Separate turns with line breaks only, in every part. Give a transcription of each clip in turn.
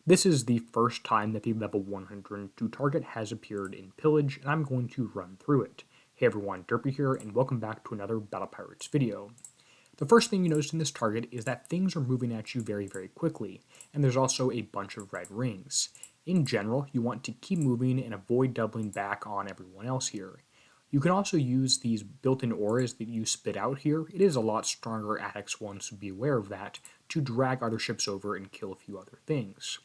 This is the first time that the level 102 target has appeared in Pillage, and I'm going to run through it. Hey everyone, Derpy here, and welcome back to another Battle Pirates video. The first thing you notice in this target is that things are moving at you very, very quickly, and there's also a bunch of red rings. In general, you want to keep moving and avoid doubling back on everyone else here. You can also use these built-in auras that you spit out here. It is a lot stronger at X1, so be aware of that, to drag other ships over and kill a few other things.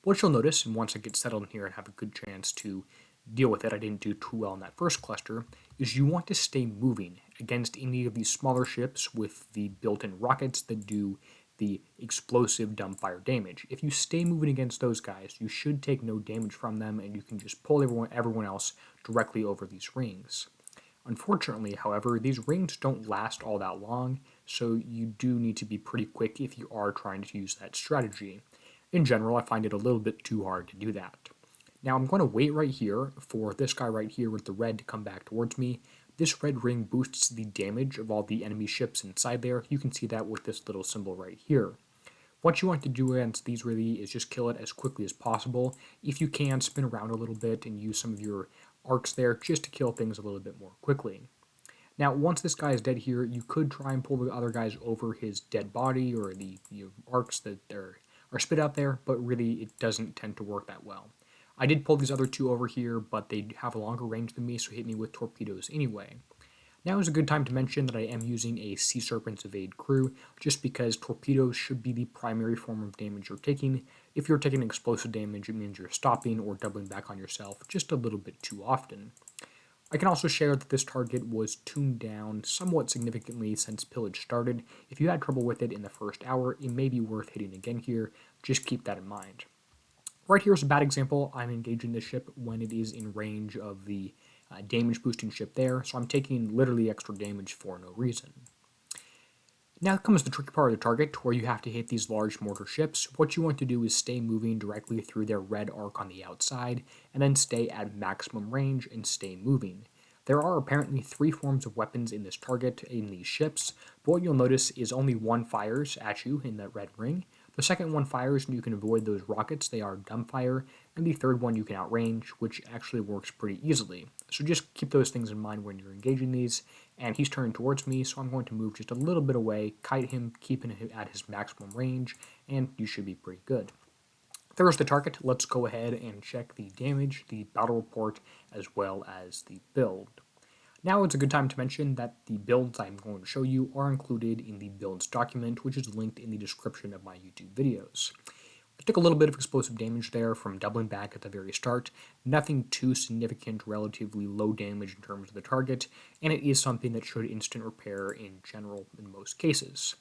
What you'll notice, and once I get settled in here and have a good chance to deal with it, I didn't do too well in that first cluster, is you want to stay moving against any of these smaller ships with the built-in rockets that do the explosive dumbfire damage. If you stay moving against those guys, you should take no damage from them, and you can just pull everyone else directly over these rings. Unfortunately, however, these rings don't last all that long, so you do need to be pretty quick if you are trying to use that strategy. In general, I find it a little bit too hard to do that. Now I'm going to wait right here for this guy right here with the red to come back towards me. This red ring boosts the damage of all the enemy ships inside there. You can see that with this little symbol right here. What you want to do against these really is just kill it as quickly as possible. If you can, spin around a little bit and use some of your arcs there just to kill things a little bit more quickly. Now, once this guy is dead here, you could try and pull the other guys over his dead body or the arcs that are spit out there, but really it doesn't tend to work that well. I did pull these other two over here, but they have a longer range than me, so hit me with torpedoes anyway. Now is a good time to mention that I am using a Sea Serpent's Evade crew, just because torpedoes should be the primary form of damage you're taking. If you're taking explosive damage, it means you're stopping or doubling back on yourself just a little bit too often. I can also share that this target was tuned down somewhat significantly since Pillage started. If you had trouble with it in the first hour, it may be worth hitting again here. Just keep that in mind. Right here is a bad example. I'm engaging this ship when it is in range of the damage boosting ship there, so I'm taking literally extra damage for no reason. Now comes the tricky part of the target, where you have to hit these large mortar ships. What you want to do is stay moving directly through their red arc on the outside, and then stay at maximum range and stay moving. There are apparently 3 forms of weapons in this target in these ships, but what you'll notice is only one fires at you in that red ring. The second one fires and you can avoid those rockets, they are dumbfire, and the third one you can outrange, which actually works pretty easily. So just keep those things in mind when you're engaging these, and he's turning towards me, so I'm going to move just a little bit away, kite him, keeping him at his maximum range, and you should be pretty good. There's the target. Let's go ahead and check the damage, the battle report, as well as the build. Now it's a good time to mention that the builds I'm going to show you are included in the builds document, which is linked in the description of my YouTube videos. I took a little bit of explosive damage there from doubling back at the very start. Nothing too significant, relatively low damage in terms of the target, and it is something that should instant repair in general in most cases.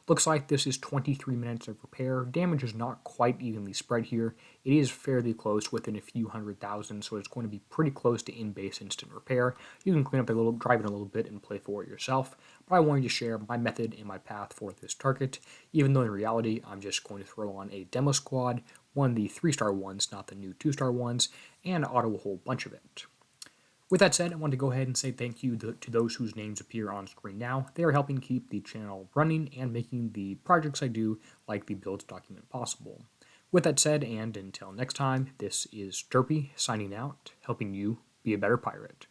Looks like this is 23 minutes of repair. Damage is not quite evenly spread here. It is fairly close, within a few 100,000, so it's going to be pretty close to in-base instant repair. You can clean up a little, drive it a little bit, and play for it yourself, but I wanted to share my method and my path for this target, even though in reality I'm just going to throw on a demo squad, one of the 3-star ones, not the new 2-star ones, and auto a whole bunch of it. With that said, I want to go ahead and say thank you to those whose names appear on screen now. They are helping keep the channel running and making the projects I do, like the builds document, possible. With that said, and until next time, this is Derpy signing out, helping you be a better pirate.